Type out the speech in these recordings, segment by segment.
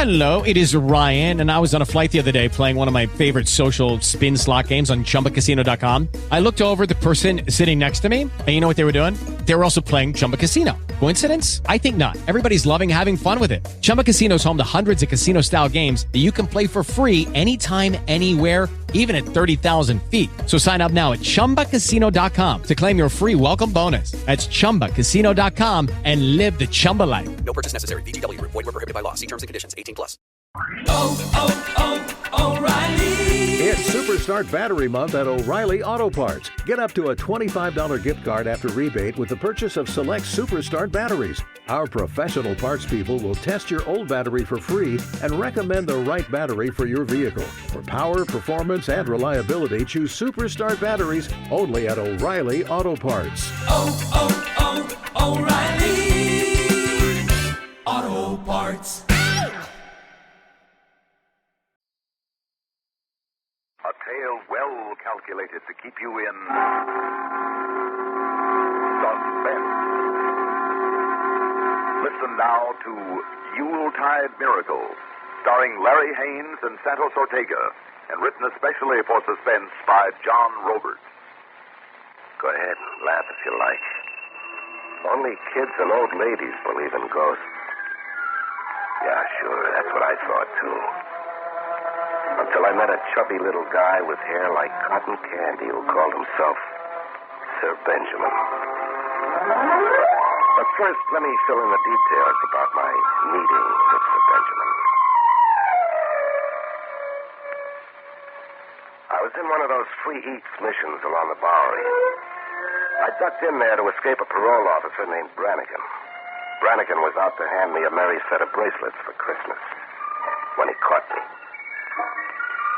Hello, it is Ryan, and I was on a flight the other day playing one of my favorite social spin slot games on ChumbaCasino.com. I looked over at the person sitting next to me, and you know what they were doing? They were also playing Chumba Casino. Coincidence? I think not. Everybody's loving having fun with it. Chumba Casino is home to hundreds of casino-style games that you can play for free anytime, anywhere, even at 30,000 feet. So sign up now at ChumbaCasino.com to claim your free welcome bonus. That's ChumbaCasino.com and live the Chumba life. No purchase necessary. VGW. Void were prohibited by law. See terms and conditions. 18+. O'Reilly. It's Superstart Battery Month at O'Reilly Auto Parts. Get up to a $25 gift card after rebate with the purchase of select Superstart batteries. Our professional parts people will test your old battery for free and recommend the right battery for your vehicle. For power, performance, and reliability, choose Superstart batteries only at O'Reilly Auto Parts. O'Reilly Auto Parts. A tale well calculated to keep you in suspense. Listen now to Yuletide Miracles, starring Larry Haines and Santos Ortega, and written especially for Suspense by John Roberts. Go ahead and laugh if you like. Only kids and old ladies believe in ghosts. Yeah, sure, that's what I thought, too. Until I met a chubby little guy with hair like cotton candy who called himself Sir Benjamin. But first, let me fill in the details about my meeting with Sir Benjamin. I was in one of those free eats missions along the Bowery. I ducked in there to escape a parole officer named Brannigan. Brannigan was out to hand me a merry set of bracelets for Christmas when he caught me.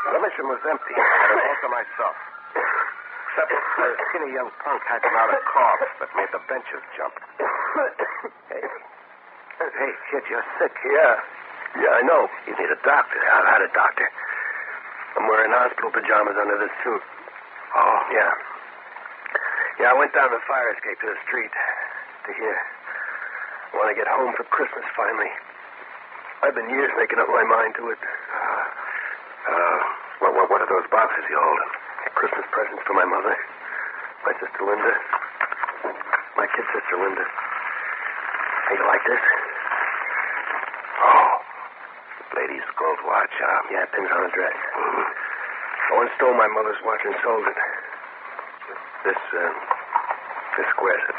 The mission was empty. I had it all to myself. Except for a skinny young punk hacking out a cough that made the benches jump. Hey, kid, you're sick. Yeah, I know. You need a doctor. I've had a doctor. I'm wearing hospital pajamas under this suit. Oh? Yeah. Yeah, I went down the fire escape to the street to here. I want to get home for Christmas, finally. I've been years making up my mind to it. What are those boxes you're holding? Christmas presents for my mother, my sister Linda, my kid sister Linda. Hey, you like this? Oh, lady's gold watch, Yeah, it pins on a dress. Mm-hmm. I once stole my mother's watch and sold it. This squares it.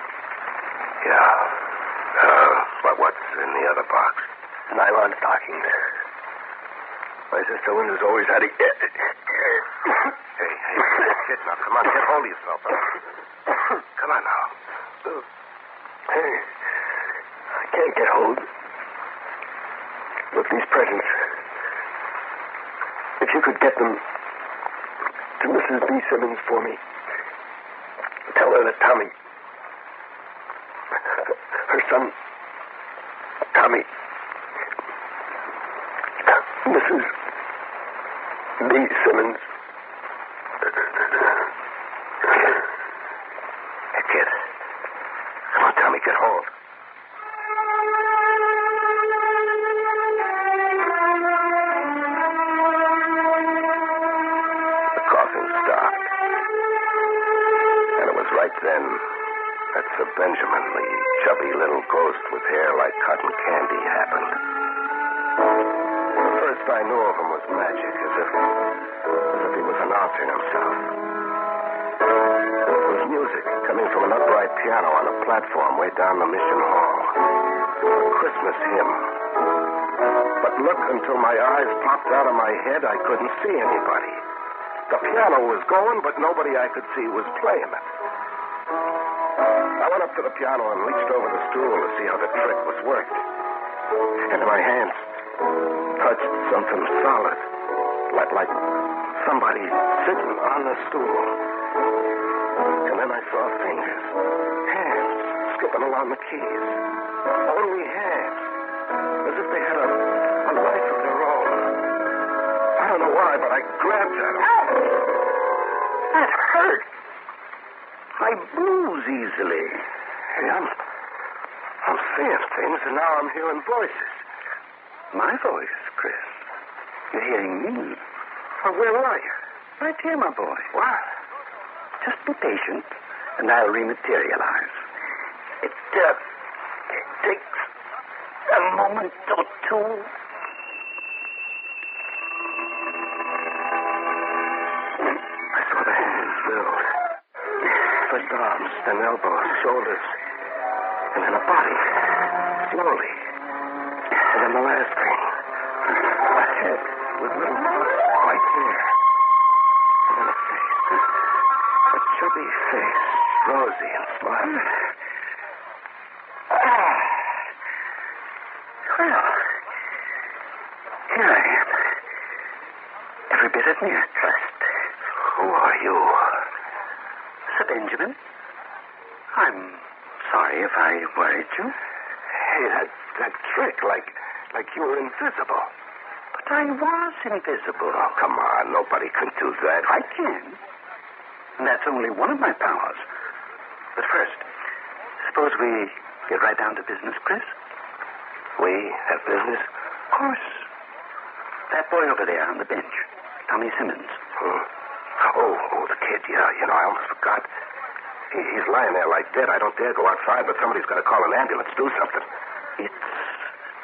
Yeah. What's in the other box? Nylon stockings. My sister Linda's always had a... Hey, kid, now, come on, get hold of yourself. Come on now. Hey, I can't get hold. Look, these presents. If you could get them to Mrs. B. Simmons for me, tell her that Tommy, her son, Tommy, Mrs. B. Simmons. Hey, kid. Come on, Tommy, get hold. The coughing stopped. And it was right then that Sir Benjamin, the chubby little ghost with hair like cotton candy, happened. The first I knew of him was magic, as if he was an actor himself. It was music coming from an upright piano on a platform way down the mission hall. A Christmas hymn. But look, until my eyes popped out of my head, I couldn't see anybody. The piano was going, but nobody I could see was playing it. I went up to the piano and reached over the stool to see how the trick was worked. And my hands touched something solid, like somebody sitting on the stool. And then I saw fingers, hands skipping along the keys. Only hands, as if they had a life of their own. I don't know why, but I grabbed at them. That hurt. I bruise easily. Hey, I'm seeing things, and now I'm hearing voices. My voice? Chris. You're hearing me. Well, where are you? Right here, my boy. What? Just be patient, and I'll rematerialize. It takes a moment or two. I saw the hands build. First arms, then elbows, shoulders, and then a body. Slowly. And then the last thing. A head with little white hair. And then a face. A chubby face, rosy and smiling. Well, here I am. Every bit of me I trust. Who are you? Sir Benjamin, I'm sorry if I worried you. Hey, that trick, like you were invisible. But I was invisible. Oh, come on. Nobody can do that. I can. And that's only one of my powers. But first, suppose we get right down to business, Chris? We have business? Of course. That boy over there on the bench, Tommy Simmons. Oh, the kid, yeah. You know, I almost forgot. He's lying there like dead. I don't dare go outside, but somebody's got to call an ambulance, do something. It's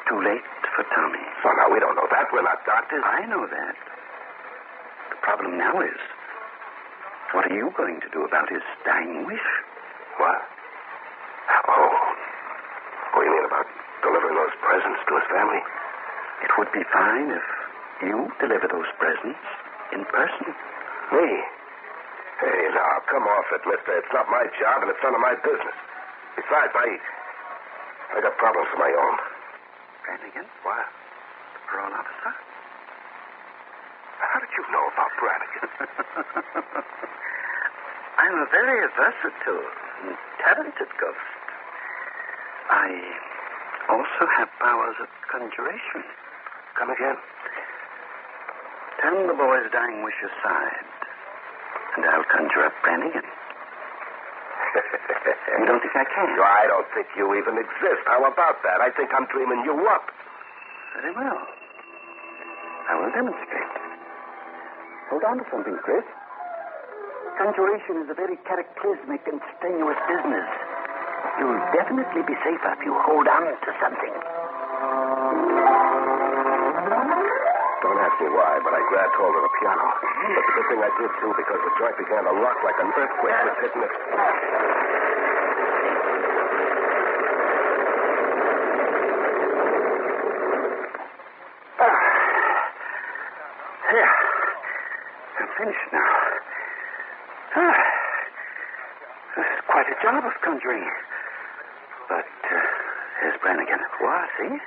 too late for Tommy. Oh, now, we don't know that. We're not doctors. I know that. The problem now is, what are you going to do about his dying wish? What? Oh, you mean about delivering those presents to his family? It would be fine if you deliver those presents in person. Me? Hey, now, come off it, mister. It's not my job, and it's none of my business. Besides, I got problems of my own. Brannigan? What? The parole officer? How did you know about Brannigan? I'm a very versatile and talented ghost. I also have powers of conjuration. Come again? Turn the boy's dying wish aside, and I'll conjure up Brannigan. You don't think I can? No, I don't think you even exist. How about that? I think I'm dreaming you up. Very well. I will demonstrate. Hold on to something, Chris. Conjuration is a very cataclysmic and strenuous business. You'll definitely be safer if you hold on to something. Don't ask me why, but I grabbed hold of the piano. But the good thing I did, too, because the joint began to rock like an earthquake was hitting it. There. I'm finished now. This is quite a job of conjuring. But here's Brannigan. What? See?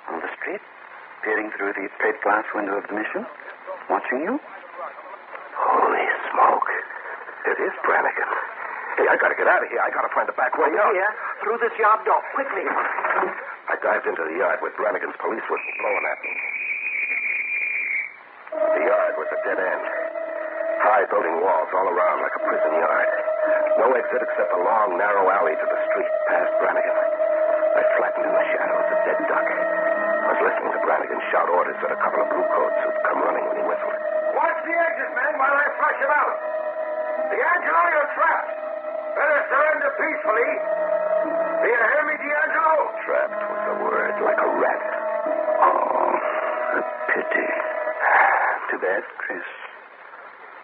On the street, peering through the plate glass window of the mission, watching you. Holy smoke. It is Brannigan. Hey, I gotta get out of here. I gotta find the back way out. Here, through this yard door, quickly. I dived into the yard where Brannigan's police were blowing at me. The yard was a dead end. High building walls all around like a prison yard. No exit except a long, narrow alley to the street past Brannigan. I flattened in the shadows, a dead duck. I was listening to Brannigan shout orders at a couple of bluecoats who'd come running when he whistled. Watch the exit, men, while I flush him out. D'Angelo, you're trapped. Better surrender peacefully. Do you hear me, D'Angelo? Trapped was the word, like a rat. Oh, a pity. Too bad, Chris.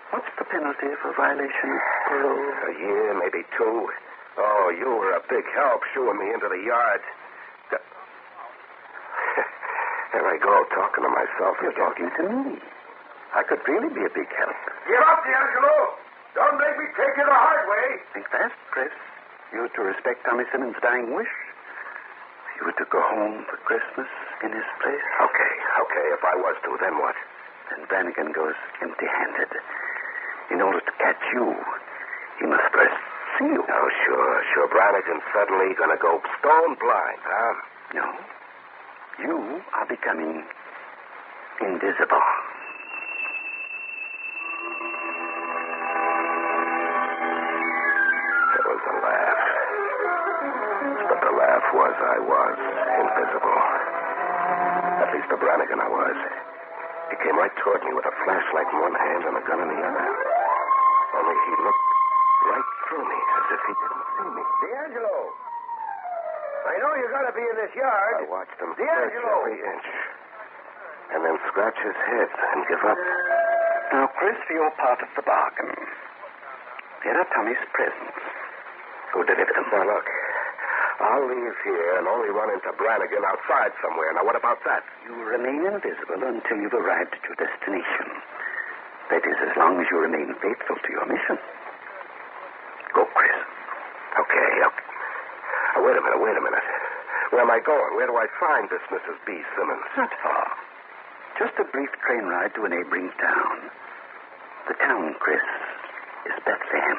What's the penalty for violation of parole? A year, maybe 2. Oh, you were a big help shooing me into the yard. There I go, talking to myself. You're talking to me. I could really be a big help. Give up, D'Angelo. Don't make me take you the hard way. Think fast, Chris. You were to respect Tommy Simmons' dying wish. You were to go home for Christmas in his place. Okay. If I was to, then what? Then Brannigan goes empty-handed. In order to catch you, he must first see you. Oh, sure. Brannigan's suddenly going to go stone blind, huh? No. You are becoming invisible. It was a laugh. But the laugh was I was invisible. At least the Brannigan I was. He came right toward me with a flashlight in one hand and a gun in the other. Only he looked right through me as if he didn't see me. D'Angelo! I know you gotta be in this yard. I watched him search D'Angelo! every inch and then scratch his head and give up. Now, Chris, for your part of the bargain, here are Tommy's presents. Go deliver them. Now, look, I'll leave here and only run into Brannigan outside somewhere. Now, what about that? You remain invisible until you've arrived at your destination. That is, as long as you remain faithful to your mission. Go, Chris. Okay. Wait a minute. Where am I going? Where do I find this Mrs. B. Simmons? Not far. Just a brief train ride to a neighboring town. The town, Chris, is Bethlehem.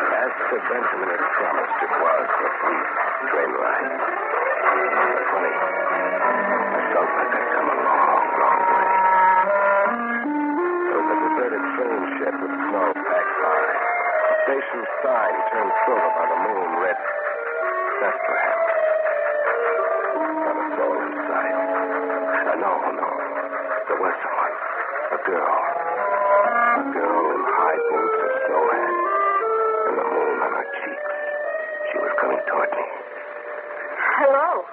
As Sir Benjamin had promised, it was a brief train ride. Funny. I felt like I'd come a long, long way. There was a deserted train shed with snow packed high. A station sign turned silver by the moon read Bethlehem. Not a soul in sight. No. There was someone. A girl. A girl in high boots, a snow hat, and the moon on her cheeks. She was coming toward me. Hello.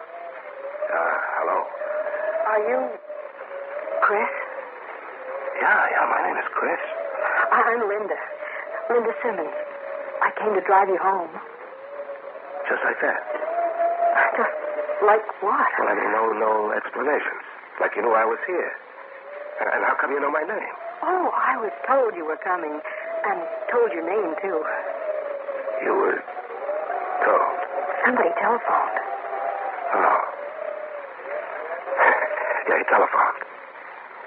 Hello? Are you Chris? Yeah, my name is Chris. I'm Linda. Linda Simmons. I came to drive you home. Just like that. Just like what? Well, I mean, no explanations. Like you knew I was here. And how come you know my name? Oh, I was told you were coming, and told your name, too. You were told? Somebody telephoned. Oh. Yeah, he telephoned.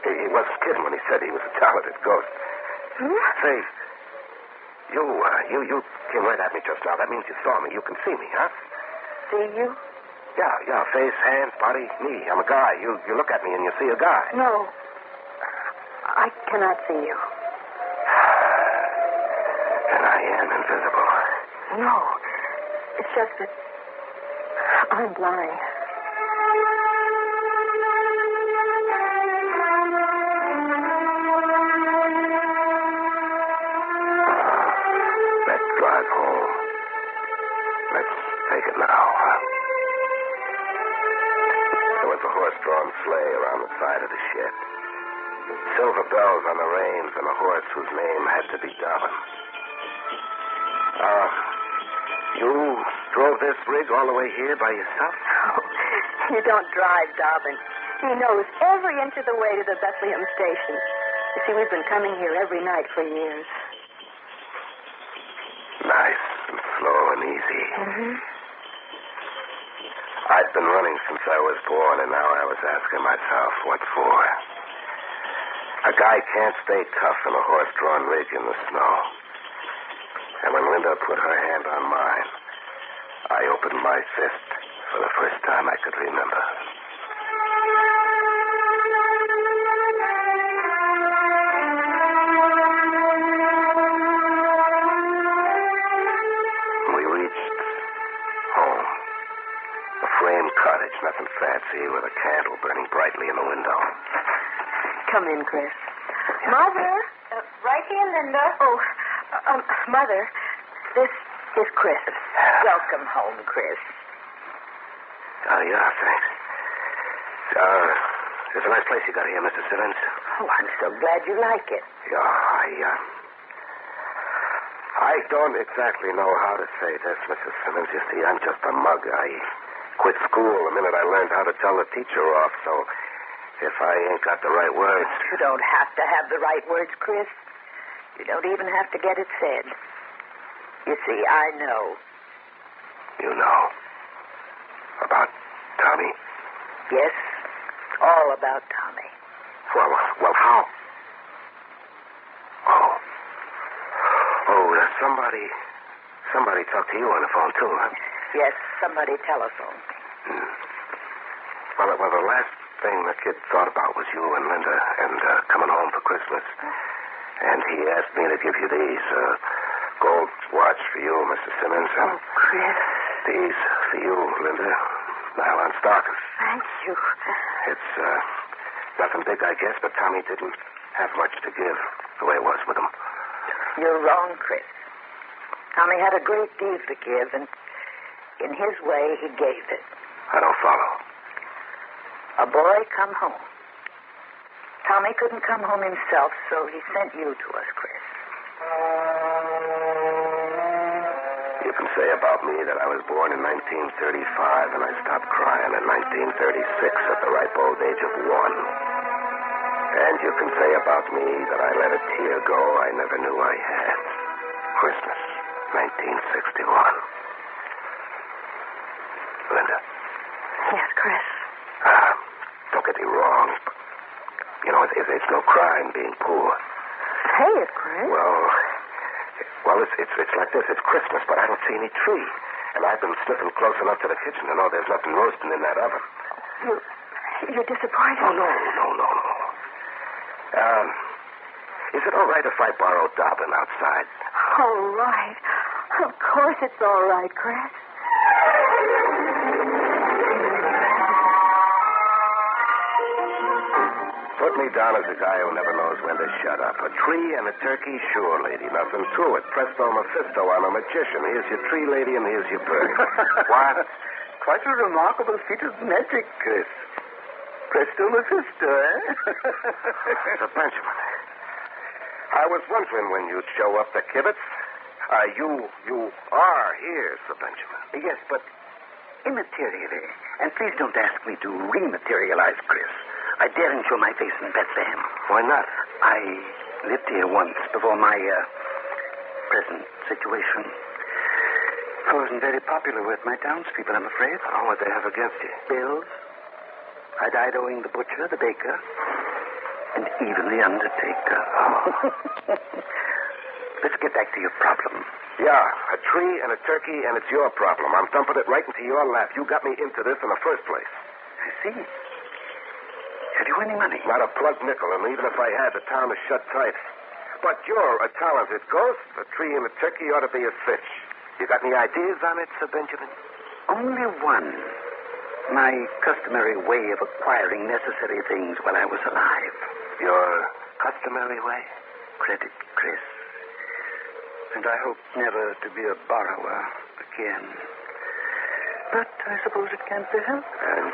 He wasn't kidding when he said he was a talented ghost. Say, you came right at me just now. That means you saw me. You can see me, huh? See you? Yeah. Face, hands, body, knee. I'm a guy. You look at me and you see a guy. No. I cannot see you. And I am invisible. No. It's just that I'm blind. Let's drive home. Let's take it now, huh? There was a horse-drawn sleigh around the side of the shed. Silver bells on the reins and a horse whose name had to be Dobbin. You drove this rig all the way here by yourself? Oh, you don't drive, Dobbin. He knows every inch of the way to the Bethlehem station. You see, we've been coming here every night for years. Nice and slow and easy. Mm-hmm. I'd been running since I was born, and now I was asking myself, what for? A guy can't stay tough in a horse-drawn rig in the snow. And when Linda put her hand on mine, I opened my fist for the first time I could remember. We reached home. A framed cottage, nothing fancy, with a candle burning brightly in the window. Come in, Chris. Yeah. Mother? Right here, Linda. Oh, Mother, this is Chris. Welcome home, Chris. Yeah, thanks. It's a nice place you got here, Mrs. Simmons. Oh, I'm so glad you like it. Yeah, I don't exactly know how to say this, Mrs. Simmons. You see, I'm just a mug. I quit school the minute I learned how to tell the teacher off, so if I ain't got the right words... You don't have to have the right words, Chris. You don't even have to get it said. You see, I know. You know? About Tommy? Yes, all about Tommy. Well, how? Somebody talked to you on the phone, too, huh? Yes, somebody telephoned me. Well, the last thing the kid thought about was you and Linda and coming home for Christmas. And he asked me to give you these. Gold watch for you, Mr. Simmons. Oh, Chris. These for you, Linda. Nylon stockings. Thank you. It's nothing big, I guess, but Tommy didn't have much to give the way it was with him. You're wrong, Chris. Tommy had a great deal to give, and in his way, he gave it. I don't follow. A boy come home. Tommy couldn't come home himself, so he sent you to us, Chris. You can say about me that I was born in 1935 and I stopped crying in 1936 at the ripe old age of 1. And you can say about me that I let a tear go I never knew I had. Christmas, 1961. Linda. Yes, Chris. Don't get me wrong. You know, it's no crime being poor. Say it, Chris. Well, it's like this. It's Christmas, but I don't see any tree. And I've been sniffing close enough to the kitchen to know there's nothing roasting in that oven. You're disappointed? Oh, no. Is it all right if I borrow Dobbin outside? All right. Of course it's all right, Chris. Put me down as a guy who never knows when to shut up. A tree and a turkey, sure, lady. Nothing to it. Presto Mephisto, I'm a magician. Here's your tree, lady, and here's your bird. What? Quite a remarkable feat of magic, Chris. Presto Mephisto, eh? Sir Benjamin, I was wondering when you'd show up to Kibitz. You are here, Sir Benjamin. Yes, but immaterially. And please don't ask me to rematerialize, Chris. I daren't show my face in Bethlehem. Why not? I lived here once before my present situation. I wasn't very popular with my townspeople, I'm afraid. Oh, what they have against you? Bills. I died owing the butcher, the baker, and even the undertaker. Oh. Let's get back to your problem. Yeah, a tree and a turkey, and it's your problem. I'm dumping it right into your lap. You got me into this in the first place. I see. Have you any money? Not a plug nickel, and even if I had, the town is shut tight. But you're a talented ghost. A tree and a turkey ought to be a fish. You got any ideas on it, Sir Benjamin? Only one. My customary way of acquiring necessary things while I was alive. Your customary way? Credit, Chris. And I hope never to be a borrower again. But I suppose it can't be helped. And,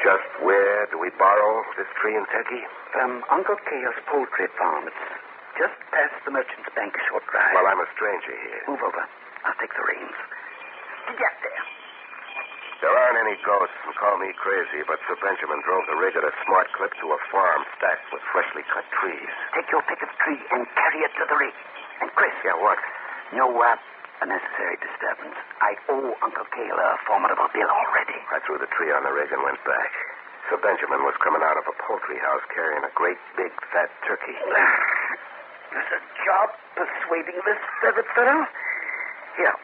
just where do we borrow this tree and turkey? From Uncle Chaos Poultry Farm. It's just past the Merchant's Bank, a short drive. Well, I'm a stranger here. Move over. I'll take the reins. Get there. There aren't any ghosts who call me crazy, but Sir Benjamin drove the rig at a smart clip to a farm stacked with freshly cut trees. Take your pick of tree and carry it to the rig. And Chris. Yeah, what? No unnecessary disturbance. I owe Uncle Cale a formidable bill already. I threw the tree on the rig and went back. Sir Benjamin was coming out of a poultry house carrying a great, big, fat turkey. There's a job persuading this feathered fellow. Here,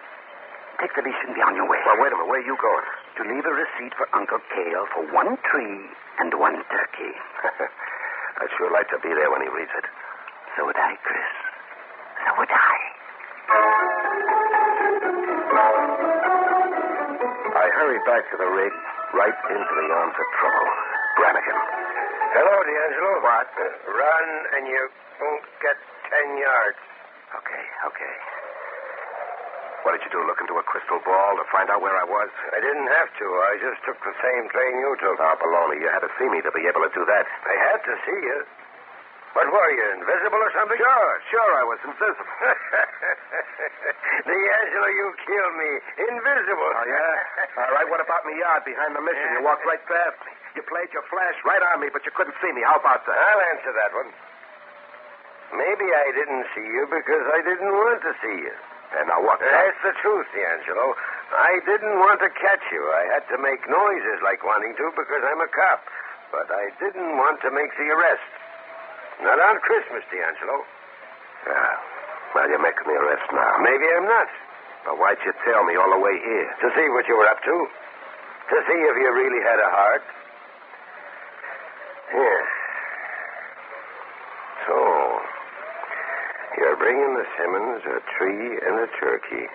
take the leash and be on your way. Well, wait a minute. Where are you going? To leave a receipt for Uncle Cale for one tree and one turkey. I'd sure like to be there when he reads it. So would I, Chris. So would I. I hurried back to the rig, right into the arms of trouble. Brannigan. Hello, D'Angelo. What? Run, and you won't get 10 yards. Okay. What did you do, look into a crystal ball to find out where I was? I didn't have to. I just took the same train you took. Oh, baloney. You had to see me to be able to do that. I had to see you. What were you, invisible or something? Sure, I was invisible. D'Angelo, you killed me. Invisible. Oh, yeah? All right, what about in the yard behind the mission? You walked right past me. You played your flash right on me, but you couldn't see me. How about that? I'll answer that one. Maybe I didn't see you because I didn't want to see you. And now what? That's the truth, D'Angelo. I didn't want to catch you. I had to make noises like wanting to because I'm a cop. But I didn't want to make the arrest. Not on Christmas, D'Angelo. Yeah. Well, you're making the arrest now. Maybe I'm not. But why'd you tell me all the way here? To see what you were up to. To see if you really had a heart. bringing the Simmons a tree and a turkey.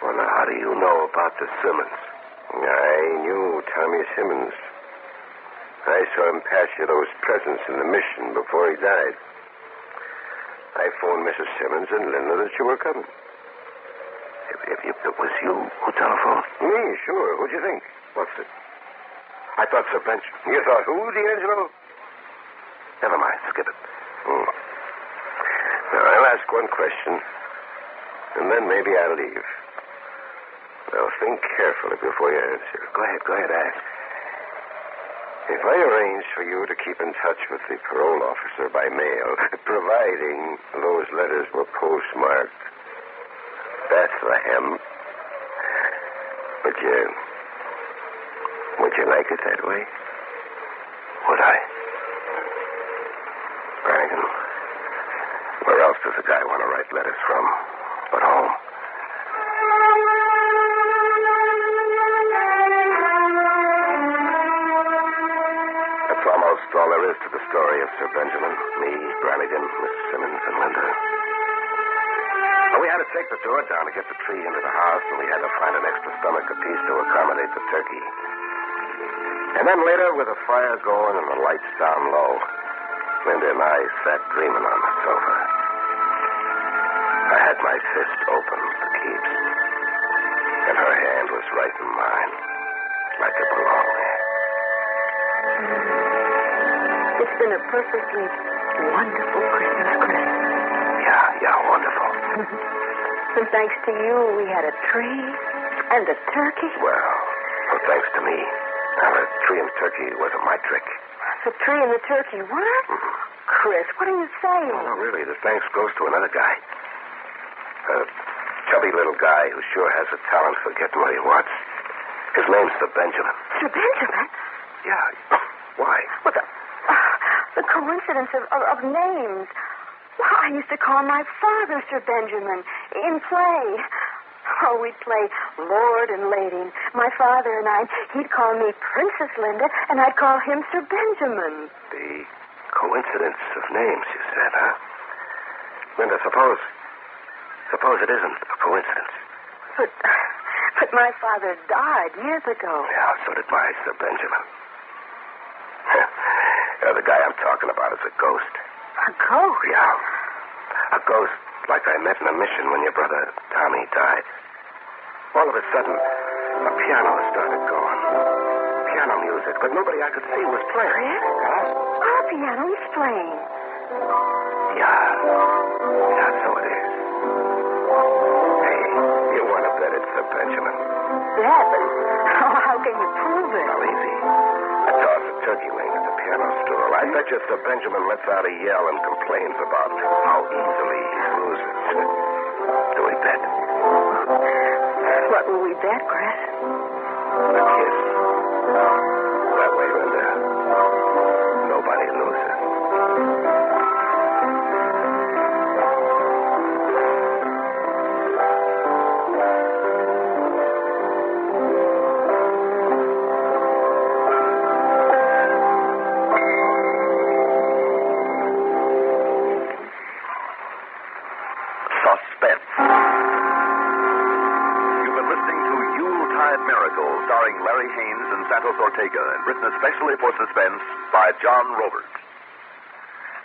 Well, now, how do you know about the Simmons? I knew Tommy Simmons. I saw him pass you those presents in the mission before he died. I phoned Mrs. Simmons and Linda that you were coming. If it was you who telephoned? Me, sure. Who'd you think? What's it? I thought Sir Bench. You thought who, D'Angelo? Never mind. Skip it. Now, I'll ask one question, and then maybe I'll leave. Now, think carefully before you answer. Go ahead, ask. If I arrange for you to keep in touch with the parole officer by mail, providing those letters were postmarked Bethlehem, would you like it that way? Would I? Brannigan, where else does a guy want to write letters from but home? That's almost all there is to the story of Sir Benjamin, me, Brannigan, Mrs. Simmons, and Linda. Well, we had to take the door down to get the tree into the house, and we had to find an extra stomach apiece to accommodate the turkey. And then later, with the fire going and the lights down low, Linda and I sat dreaming on the sofa. I had my fist open for keeps, and her hand was right in mine, like it belonged there. It's been a perfectly wonderful Christmas, Chris. Yeah, wonderful. And thanks to you, we had a tree and a turkey. Well, thanks to me. Now, the tree and the turkey wasn't my trick. The tree and the turkey, what? Chris, what are you saying? No, really, the thanks goes to another guy. A chubby little guy who sure has a talent for getting what he wants. His name's Sir Benjamin. Sir Benjamin? Yeah. Why? Well, the coincidence of names. Well, I used to call my father Sir Benjamin in play. Oh, we'd play Lord and Lady. My father and he'd call me Princess Linda, and I'd call him Sir Benjamin. The coincidence of names, you said, huh? Linda, suppose it isn't a coincidence. But my father died years ago. Yeah, so did my Sir Benjamin. The guy I'm talking about is a ghost. A ghost? Yeah. A ghost like I met in a mission when your brother Tommy died. All of a sudden, a piano started going. Piano music, but nobody I could see was playing. Huh? Our piano is playing. Yeah, so it is. Hey, you want to bet it's Sir Benjamin? Bet? How can you prove it? Well, easy. I toss a turkey wing at the piano stool. I bet you Sir Benjamin lets out a yell and complains about how easily he loses. Do we bet? What will we bet, Chris? A kiss. That way, Linda, nobody loses. Suspense. You've been listening to Yuletide Miracle, starring Larry Haines and Santos Ortega, and written especially for Suspense by John Roberts.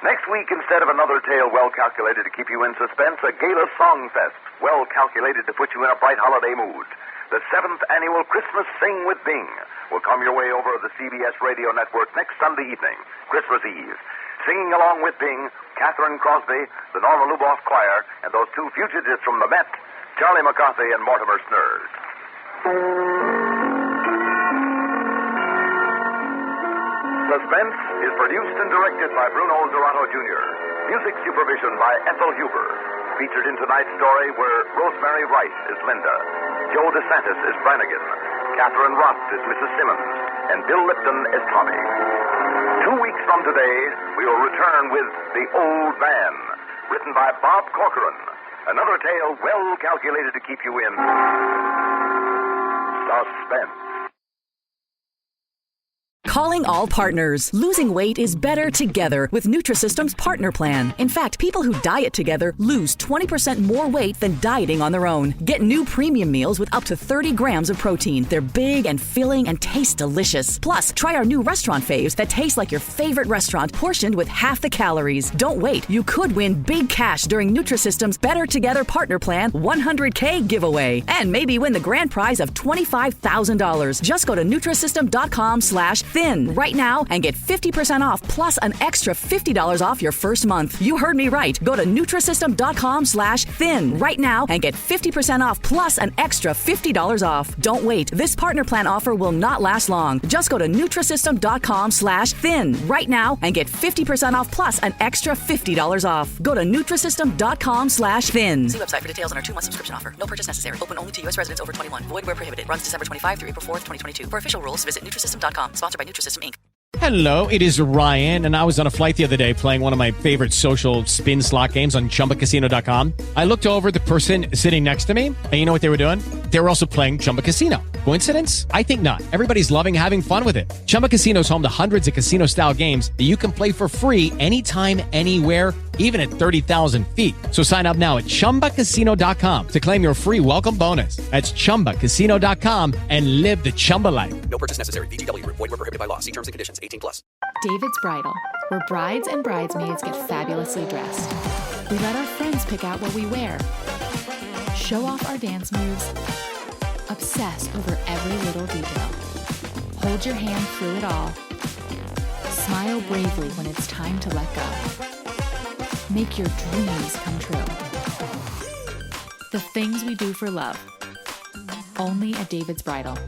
Next week, instead of another tale well calculated to keep you in suspense, a gala song fest well calculated to put you in a bright holiday mood. The 7th annual Christmas Sing with Bing will come your way over the CBS radio network next Sunday evening, Christmas Eve. Singing along with Bing, Catherine Crosby, the Norma Luboff Choir, and those two fugitives from the Met, Charlie McCarthy and Mortimer Snurd. Suspense is produced and directed by Bruno Zerato Jr. Music supervision by Ethel Huber. Featured in tonight's story were Rosemary Rice as Linda, Joe DeSantis as Brannigan, Catherine Ross as Mrs. Simmons, and Bill Lipton as Tommy. 2 weeks from today, we will return with The Old Man, written by Bob Corcoran. Another tale well calculated to keep you in suspense. Calling all partners. Losing weight is better together with Nutrisystem's Partner Plan. In fact, people who diet together lose 20% more weight than dieting on their own. Get new premium meals with up to 30 grams of protein. They're big and filling and taste delicious. Plus, try our new restaurant faves that taste like your favorite restaurant, portioned with half the calories. Don't wait. You could win big cash during Nutrisystem's Better Together Partner Plan 100K giveaway. And maybe win the grand prize of $25,000. Just go to Nutrisystem.com/thin right now and get 50% off plus an extra $50 off your first month. You heard me right. Go to Nutrisystem.com/thin right now and get 50% off plus an extra $50 off. Don't wait. This Partner Plan offer will not last long. Just go to Nutrisystem.com/thin right now and get 50% off plus an extra $50 off. Go to Nutrisystem.com/thin. See website for details on our 2-month subscription offer. No purchase necessary. Open only to U.S. residents over 21. Void where prohibited. Runs December 25 through April 4th, 2022. For official rules, visit Nutrisystem.com. Sponsored by Nutrisystem, Inc. Hello, it is Ryan, and I was on a flight the other day playing one of my favorite social spin slot games on ChumbaCasino.com. I looked over at the person sitting next to me, and you know what they were doing? They were also playing Chumba Casino. Coincidence? I think not. Everybody's loving having fun with it. Chumba Casino is home to hundreds of casino-style games that you can play for free anytime, anywhere, even at 30,000 feet. So sign up now at ChumbaCasino.com to claim your free welcome bonus. That's ChumbaCasino.com and live the Chumba life. No purchase necessary. VGW. Void where prohibited by law. See terms and conditions. 18+. David's Bridal, where brides and bridesmaids get fabulously dressed. We let our friends pick out what we wear, show off our dance moves, obsess over every little detail, hold your hand through it all, smile bravely when it's time to let go. Make your dreams come true. The things we do for love. Only at David's Bridal.